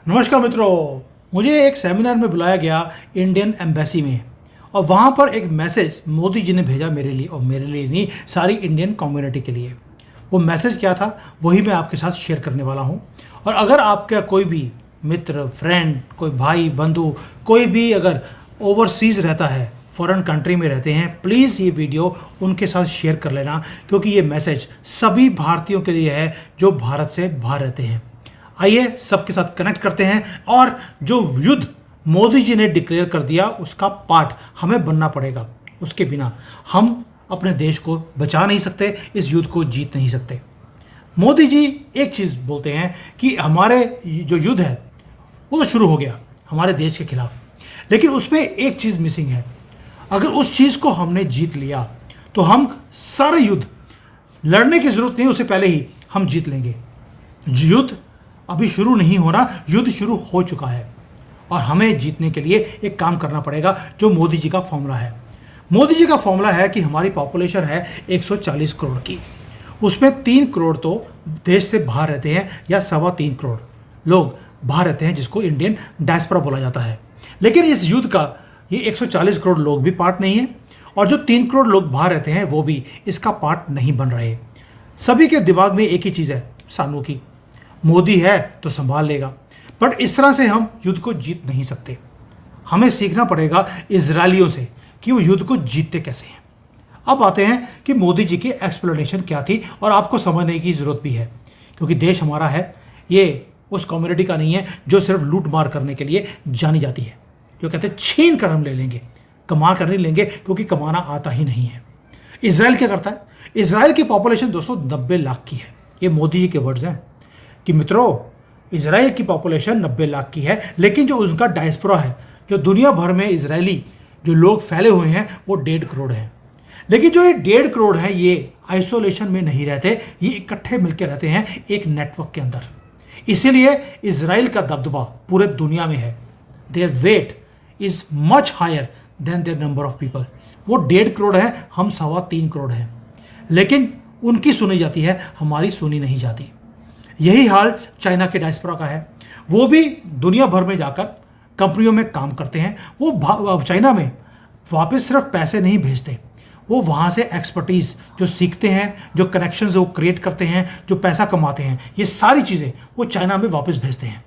नमस्कार मित्रों, मुझे एक सेमिनार में बुलाया गया इंडियन एम्बेसी में। और वहाँ पर एक मैसेज मोदी जी ने भेजा मेरे लिए, और मेरे लिए नहीं, सारी इंडियन कम्युनिटी के लिए। वो मैसेज क्या था वही मैं आपके साथ शेयर करने वाला हूँ। और अगर आपका कोई भी मित्र, फ्रेंड, कोई भाई, बंधु, कोई भी अगर ओवरसीज़ रहता है, फॉरेन कंट्री में रहते हैं, प्लीज़ ये वीडियो उनके साथ शेयर कर लेना, क्योंकि ये मैसेज सभी भारतीयों के लिए है जो भारत से बाहर रहते हैं। आइए सबके साथ कनेक्ट करते हैं और जो युद्ध मोदी जी ने डिक्लेयर कर दिया उसका पार्ट हमें बनना पड़ेगा। उसके बिना हम अपने देश को बचा नहीं सकते, इस युद्ध को जीत नहीं सकते। मोदी जी एक चीज़ बोलते हैं कि हमारे जो युद्ध है वो तो शुरू हो गया हमारे देश के खिलाफ, लेकिन उसमें एक चीज़ मिसिंग है। अगर उस चीज़ को हमने जीत लिया तो हम सारे युद्ध लड़ने की ज़रूरत नहीं, उससे पहले ही हम जीत लेंगे। युद्ध अभी शुरू नहीं हो रहा, युद्ध शुरू हो चुका है और हमें जीतने के लिए एक काम करना पड़ेगा जो मोदी जी का फॉर्मूला है। मोदी जी का फॉर्मूला है कि हमारी पॉपुलेशन है 140 करोड़ की, उसमें 3 करोड़ तो देश से बाहर रहते हैं या 3.25 करोड़ लोग बाहर रहते हैं, जिसको इंडियन डायस्पोरा बोला जाता है। लेकिन इस युद्ध का ये 140 करोड़ लोग भी पार्ट नहीं है, और जो 3 करोड़ लोग बाहर रहते हैं वो भी इसका पार्ट नहीं बन रहे। सभी के दिमाग में एक ही चीज़ है, सानू की, मोदी है तो संभाल लेगा। बट इस तरह से हम युद्ध को जीत नहीं सकते। हमें सीखना पड़ेगा इजरायलियों से कि वो युद्ध को जीतते कैसे हैं। अब आते हैं कि मोदी जी की एक्सप्लेनेशन क्या थी, और आपको समझने की ज़रूरत भी है, क्योंकि देश हमारा है, ये उस कम्युनिटी का नहीं है जो सिर्फ लूट मार करने के लिए जानी जाती है, जो कहते हैं छीन कर हम ले लेंगे, कमा कर नहीं लेंगे, क्योंकि कमाना आता ही नहीं है। इजराइल क्या करता है? इजराइल की पॉपुलेशन दोस्तों 90 लाख की है। ये मोदी जी के वर्ड्स हैं कि मित्रों, इजराइल की पॉपुलेशन 90 लाख की है, लेकिन जो उनका डायस्पोरा है, जो दुनिया भर में इजरायली जो लोग फैले हुए हैं, वो 1.5 करोड़ हैं। लेकिन जो ये 1.5 करोड़ हैं, ये आइसोलेशन में नहीं रहते, ये इकट्ठे मिलकर रहते हैं एक नेटवर्क के अंदर। इसीलिए इजराइल का दबदबा पूरे दुनिया में है। Their weight is much higher than their number of people. वो 1.5 करोड़ है, हम 3.25 करोड़ हैं, लेकिन उनकी सुनी जाती है, हमारी सुनी नहीं जाती। यही हाल चाइना के डायस्पोरा का है। वो भी दुनिया भर में जाकर कंपनियों में काम करते हैं। वो चाइना में वापस सिर्फ पैसे नहीं भेजते, वो वहाँ से एक्सपर्टीज़ जो सीखते हैं, जो कनेक्शंस वो क्रिएट करते हैं, जो पैसा कमाते हैं, ये सारी चीज़ें वो चाइना में वापस भेजते हैं।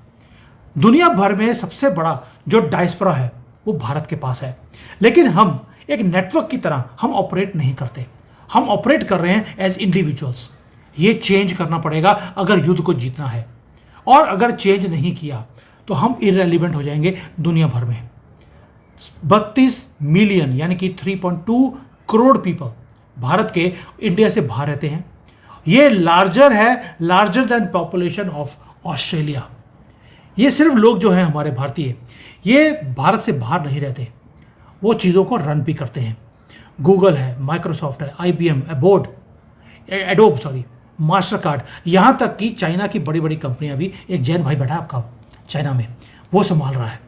दुनिया भर में सबसे बड़ा जो डायस्पोरा है वो भारत के पास है, लेकिन हम एक नेटवर्क की तरह हम ऑपरेट नहीं करते। हम ऑपरेट कर रहे हैं एज इंडिविजुअल्स। ये चेंज करना पड़ेगा अगर युद्ध को जीतना है, और अगर चेंज नहीं किया तो हम इररिलेवेंट हो जाएंगे दुनिया भर में। 32 मिलियन यानी कि 3.2 करोड़ पीपल भारत के इंडिया से बाहर रहते हैं। ये larger than population of Australia. ये सिर्फ लोग जो हैं हमारे भारतीय, ये भारत से बाहर नहीं रहते, वो चीज़ों को रन भी करते हैं। गूगल है, माइक्रोसॉफ्ट है, IBM, एडोब, मास्टर कार्ड, यहाँ तक कि चाइना की बड़ी बड़ी कंपनियाँ भी, एक जैन भाई बैठा है आपका चाइना में, वो संभाल रहा है।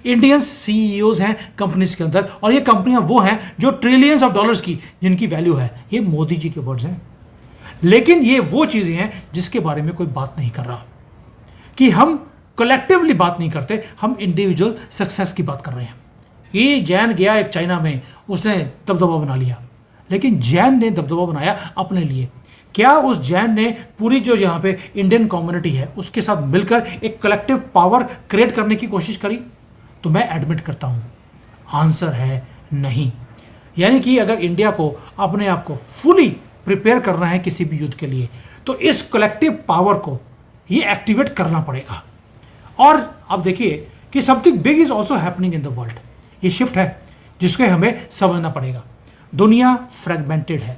इंडियन CEOs हैं कंपनीज के अंदर, और ये कंपनियाँ वो हैं जो ट्रिलियंस ऑफ डॉलर्स की जिनकी वैल्यू है। ये मोदी जी के वर्ड्स हैं। लेकिन ये वो चीज़ें हैं जिसके बारे में कोई बात नहीं कर रहा, कि हम कलेक्टिवली बात नहीं करते, हम इंडिविजुअल सक्सेस की बात कर रहे हैं। ये जैन गया एक चाइना में, उसने दबदबा बना लिया, लेकिन जैन ने दबदबा बनाया अपने लिए। क्या उस जैन ने पूरी जो यहाँ पे इंडियन कम्युनिटी है उसके साथ मिलकर एक कलेक्टिव पावर क्रिएट करने की कोशिश करी? तो मैं एडमिट करता हूँ, आंसर है नहीं। यानी कि अगर इंडिया को अपने आप को फुली प्रिपेयर करना है किसी भी युद्ध के लिए, तो इस कलेक्टिव पावर को ये एक्टिवेट करना पड़ेगा। और अब देखिए कि something big is also happening in the world. ये शिफ्ट है जिसको हमें समझना पड़ेगा। दुनिया फ्रेगमेंटेड है,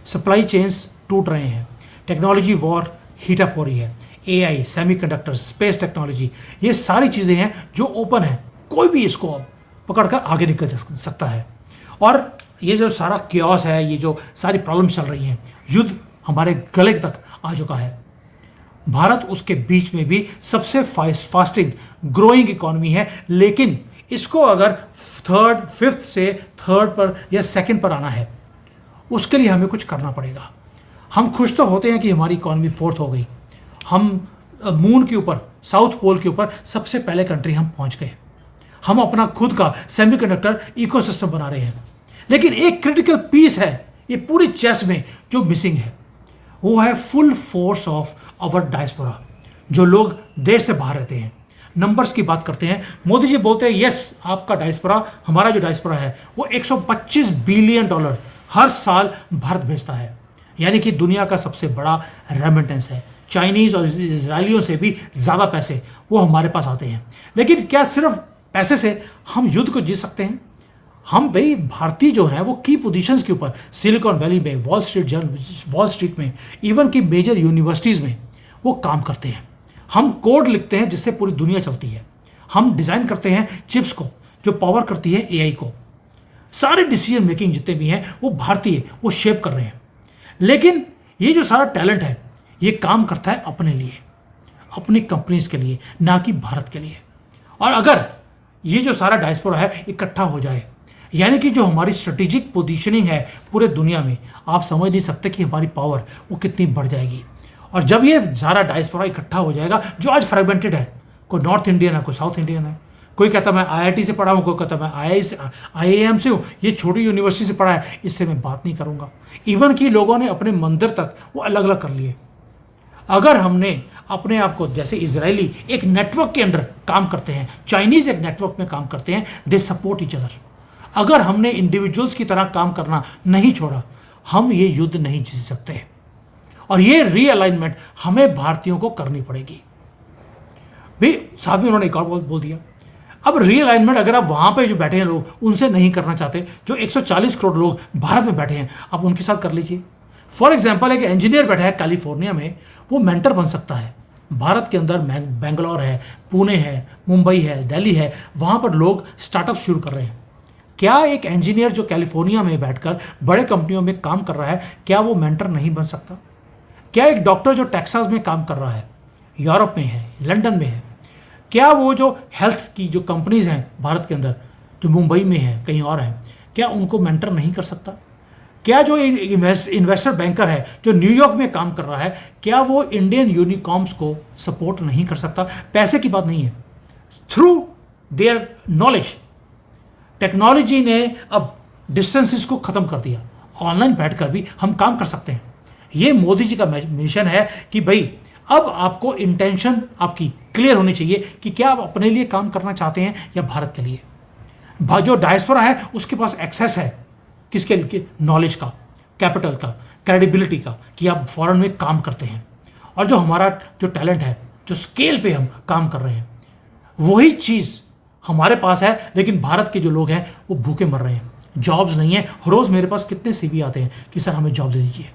सप्लाई चेन्स टूट रहे हैं, टेक्नोलॉजी वॉर हीटअप हो रही है, AI, सेमीकंडक्टर, स्पेस टेक्नोलॉजी, ये सारी चीज़ें हैं जो ओपन है। कोई भी इसको अब पकड़कर आगे निकल सकता है। और ये जो सारा क्योस है, ये जो सारी प्रॉब्लम चल रही हैं, युद्ध हमारे गले तक आ चुका है। भारत उसके बीच में भी सबसे फास्टिंग ग्रोइंग इकॉनमी है, लेकिन इसको अगर 5th से 3rd पर या 2nd पर आना है, उसके लिए हमें कुछ करना पड़ेगा। हम खुश तो होते हैं कि हमारी इकॉनमी 4th हो गई, हम मून के ऊपर साउथ पोल के ऊपर सबसे पहले कंट्री हम पहुंच गए। हम अपना खुद का सेमीकंडक्टर इकोसिस्टम बना रहे हैं। लेकिन एक क्रिटिकल पीस है ये पूरी चेस में जो मिसिंग है, वो है full force of our diaspora, जो लोग देश से बाहर रहते हैं। नंबर्स की बात करते हैं, मोदी जी बोलते हैं यस आपका डायस्पोरा, हमारा जो डायस्पोरा है वो 125 बिलियन डॉलर हर साल भारत भेजता है, यानी कि दुनिया का सबसे बड़ा रेमिटेंस है। चाइनीज और इजरायलियों से भी ज़्यादा पैसे वो हमारे पास आते हैं। लेकिन क्या सिर्फ पैसे से हम युद्ध को जीत सकते हैं? हम भाई भारतीय जो हैं वो की पोजीशंस के ऊपर सिलिकॉन वैली में, वॉल स्ट्रीट में, इवन की मेजर यूनिवर्सिटीज़ में वो काम करते हैं। हम कोड लिखते हैं जिससे पूरी दुनिया चलती है। हम डिज़ाइन करते हैं चिप्स को जो पावर करती है एआई को। सारे डिसीजन मेकिंग जितने भी हैं वो भारतीय वो शेप कर रहे हैं। लेकिन ये जो सारा टैलेंट है ये काम करता है अपने लिए, अपनी कंपनीज के लिए, ना कि भारत के लिए। और अगर ये जो सारा डायस्पोरा है इकट्ठा हो जाए, यानी कि जो हमारी स्ट्रेटेजिक पोजीशनिंग है पूरे दुनिया में, आप समझ नहीं सकते कि हमारी पावर वो कितनी बढ़ जाएगी। और जब ये सारा डायस्पोरा इकट्ठा हो जाएगा, जो आज फ्रेगमेंटेड है, कोई नॉर्थ इंडियन है, कोई साउथ इंडियन है, कोई कहता मैं आईआईटी से पढ़ा हूँ, कोई कहता मैं आईआईएम से हूँ, ये छोटी यूनिवर्सिटी से पढ़ा है, इससे मैं बात नहीं करूँगा। इवन कि लोगों ने अपने मंदिर तक वो अलग अलग कर लिए। अगर हमने अपने आप को, जैसे इजरायली एक नेटवर्क के अंदर काम करते हैं, चाइनीज एक नेटवर्क में काम करते हैं, दे सपोर्ट ईच अदर। अगर हमने इंडिविजुअल्स की तरह काम करना नहीं छोड़ा, हम ये युद्ध नहीं जीत सकते। और ये रीअलाइनमेंट हमें भारतीयों को करनी पड़ेगी। भी साथ में उन्होंने एक और बोल दिया, अब रीअलाइनमेंट अगर आप वहां पे जो बैठे हैं लोग उनसे नहीं करना चाहते, जो 140 करोड़ लोग भारत में बैठे हैं, आप उनके साथ कर लीजिए। फॉर एग्जाम्पल एक इंजीनियर बैठा है कैलिफोर्निया में, वो मेंटर बन सकता है। भारत के अंदर बेंगलोर है, पुणे है, मुंबई है, दिल्ली है, वहाँ पर लोग स्टार्टअप शुरू कर रहे हैं। क्या एक इंजीनियर जो कैलिफोर्निया में बैठकर बड़े कंपनियों में काम कर रहा है, क्या वो मेंटर नहीं बन सकता? क्या एक डॉक्टर जो टेक्सास में काम कर रहा है, यूरोप में है, लंदन में है, क्या वो जो हेल्थ की जो कंपनीज हैं भारत के अंदर, जो मुंबई में है, कहीं और हैं, क्या उनको मेंटर नहीं कर सकता? क्या जो इन्वेस्टर बैंकर है जो न्यूयॉर्क में काम कर रहा है, क्या वो इंडियन यूनिकॉर्न्स को सपोर्ट नहीं कर सकता? पैसे की बात नहीं है, थ्रू देयर नॉलेज। टेक्नोलॉजी ने अब डिस्टेंसेस को खत्म कर दिया, ऑनलाइन बैठकर भी हम काम कर सकते हैं। ये मोदी जी का मिशन है कि भाई अब आपको इंटेंशन आपकी क्लियर होनी चाहिए कि क्या आप अपने लिए काम करना चाहते हैं या भारत के लिए। जो डायस्पोरा है उसके पास एक्सेस है किसके लिए? नॉलेज का, कैपिटल का, क्रेडिबिलिटी का, कि आप फॉरेन में काम करते हैं। और जो हमारा जो टैलेंट है, जो स्केल पे हम काम कर रहे हैं, वही चीज़ हमारे पास है। लेकिन भारत के जो लोग हैं वो भूखे मर रहे हैं, जॉब्स नहीं है। रोज़ मेरे पास कितने सीवी आते हैं कि सर हमें जॉब दे दीजिए।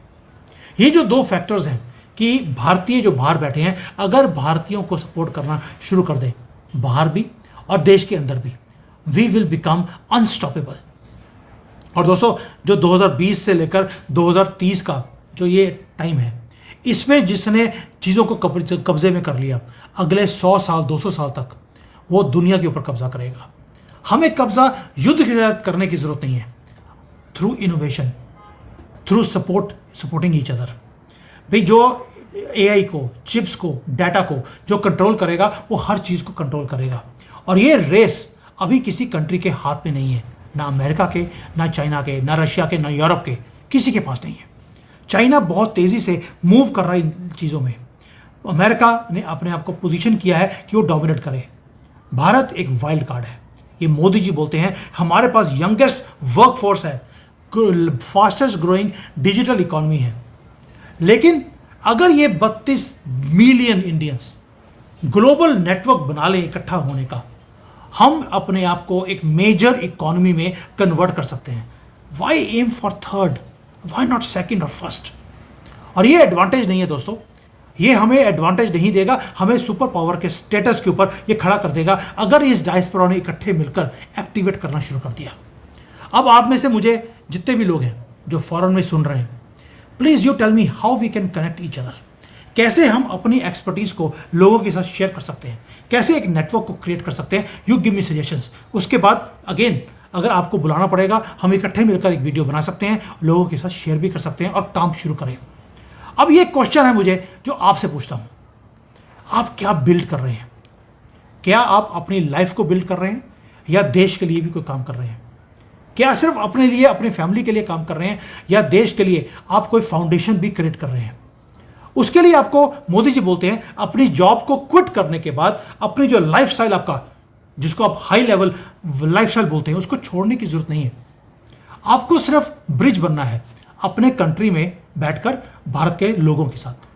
ये जो दो फैक्टर्स हैं कि भारतीय जो बाहर बैठे हैं, अगर भारतीयों को सपोर्ट करना शुरू कर दें, बाहर भी और देश के अंदर भी, वी विल बिकम अनस्टॉपेबल। और दोस्तों, जो 2020 से लेकर 2030 का जो ये टाइम है, इसमें जिसने चीज़ों को कब्जे में कर लिया, अगले 100 साल 200 साल तक वो दुनिया के ऊपर कब्जा करेगा। हमें कब्जा युद्ध के साथ करने की जरूरत नहीं है, through innovation, through supporting each other. भाई जो एआई को, चिप्स को, डाटा को जो कंट्रोल करेगा, वो हर चीज़ को कंट्रोल करेगा। और ये रेस अभी किसी कंट्री के हाथ में नहीं है, ना अमेरिका के, ना चाइना के, ना रशिया के, ना यूरोप के, किसी के पास नहीं है। चाइना बहुत तेज़ी से मूव कर रहा है इन चीज़ों में। अमेरिका ने अपने आप को पोजीशन किया है कि वो डोमिनेट करे। भारत एक वाइल्ड कार्ड है। ये मोदी जी बोलते हैं हमारे पास यंगेस्ट वर्कफोर्स है, फास्टेस्ट ग्रोइंग डिजिटल इकोनॉमी है। लेकिन अगर ये 32 मिलियन इंडियंस ग्लोबल नेटवर्क बना लें इकट्ठा होने का, हम अपने आप को एक मेजर इकोनॉमी में कन्वर्ट कर सकते हैं। Why am for third, why not second और फर्स्ट? और ये एडवांटेज नहीं है दोस्तों, ये हमें एडवांटेज नहीं देगा, हमें सुपर पावर के स्टेटस के ऊपर ये खड़ा कर देगा अगर इस डायस्पोरा ने इकट्ठे मिलकर एक्टिवेट करना शुरू कर दिया। अब आप में से मुझे जितने भी लोग हैं जो फॉरेन में सुन रहे हैं, please you tell me how we can connect each other. कैसे हम अपनी एक्सपर्टीज़ को लोगों के साथ शेयर कर सकते हैं, कैसे एक नेटवर्क को क्रिएट कर सकते हैं। You give me suggestions. उसके बाद अगेन अगर आपको बुलाना पड़ेगा, हम इकट्ठे मिलकर एक वीडियो बना सकते हैं, लोगों के साथ शेयर भी कर सकते हैं और काम शुरू करें। अब ये क्वेश्चन है मुझे जो आपसे पूछता हूँ, आप क्या बिल्ड कर रहे हैं? क्या आप अपनी लाइफ को बिल्ड कर रहे हैं या देश के लिए भी कोई काम कर रहे हैं? क्या सिर्फ अपने लिए, अपनी फैमिली के लिए काम कर रहे हैं या देश के लिए आप कोई फाउंडेशन भी क्रिएट कर रहे हैं? उसके लिए आपको मोदी जी बोलते हैं अपनी जॉब को क्विट करने के बाद अपनी जो लाइफस्टाइल आपका, जिसको आप हाई लेवल लाइफस्टाइल बोलते हैं, उसको छोड़ने की जरूरत नहीं है। आपको सिर्फ ब्रिज बनना है अपने कंट्री में बैठकर भारत के लोगों के साथ।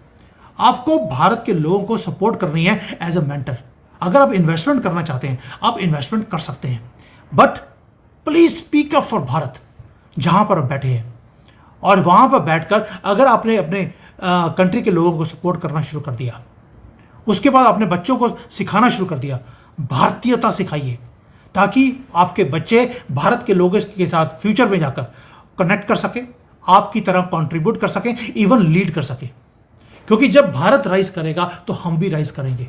आपको भारत के लोगों को सपोर्ट करनी है एज अ मेंटर। अगर आप इन्वेस्टमेंट करना चाहते हैं, आप इन्वेस्टमेंट कर सकते हैं, but please speak up for Bharat जहां पर आप बैठे हैं। और वहां पर बैठकर अगर आपने अपने कंट्री के लोगों को सपोर्ट करना शुरू कर दिया, उसके बाद अपने बच्चों को सिखाना शुरू कर दिया, भारतीयता सिखाइए ताकि आपके बच्चे भारत के लोगों के साथ फ्यूचर में जाकर कनेक्ट कर सके, आपकी तरह कंट्रीब्यूट कर सके, इवन लीड कर सके। क्योंकि जब भारत राइज करेगा तो हम भी राइज करेंगे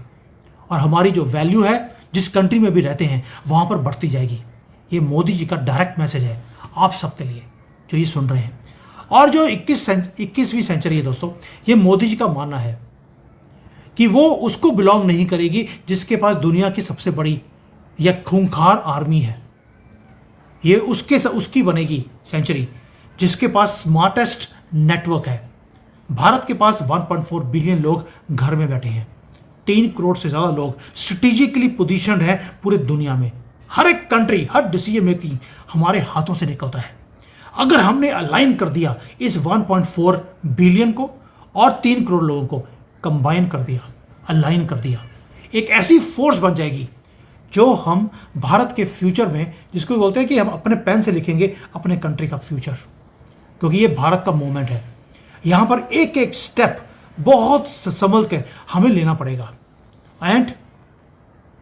और हमारी जो वैल्यू है जिस कंट्री में भी रहते हैं वहां पर बढ़ती जाएगी। ये मोदी जी का डायरेक्ट मैसेज है आप सबके लिए जो ये सुन रहे हैं। और जो 21वीं सेंचुरी है दोस्तों, ये मोदी जी का मानना है कि वो उसको बिलोंग नहीं करेगी जिसके पास दुनिया की सबसे बड़ी या खूंखार आर्मी है। ये उसकी बनेगी सेंचुरी जिसके पास स्मार्टेस्ट नेटवर्क है। भारत के पास 1.4 बिलियन लोग घर में बैठे हैं, 3 करोड़ से ज़्यादा लोग स्ट्रेटेजिकली पोजीशनड है पूरे दुनिया में। हर एक कंट्री, हर डिसीजन मेकिंग हमारे हाथों से निकलता है। अगर हमने अलाइन कर दिया इस 1.4 बिलियन को और 3 करोड़ लोगों को कंबाइन कर दिया, अलाइन कर दिया, एक ऐसी फोर्स बन जाएगी जो हम भारत के फ्यूचर में, जिसको बोलते हैं कि हम अपने पेन से लिखेंगे अपने कंट्री का फ्यूचर, क्योंकि ये भारत का मूवमेंट है। यहाँ पर एक एक स्टेप बहुत संभल के हमें लेना पड़ेगा। एंड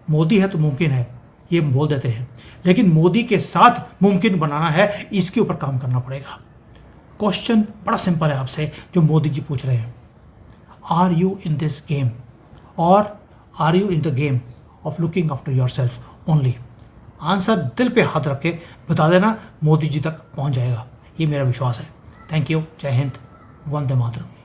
मोदी है तो मुमकिन है, ये हम बोल देते हैं, लेकिन मोदी के साथ मुमकिन बनाना है, इसके ऊपर काम करना पड़ेगा। क्वेश्चन बड़ा सिंपल है आपसे जो मोदी जी पूछ रहे हैं, are you in this game और are you in the game of looking after yourself only? Answer दिल पे हाथ रख के बता देना, मोदी जी तक पहुंच जाएगा, ये मेरा विश्वास है। थैंक यू, जय हिंद, वंदे मातरम।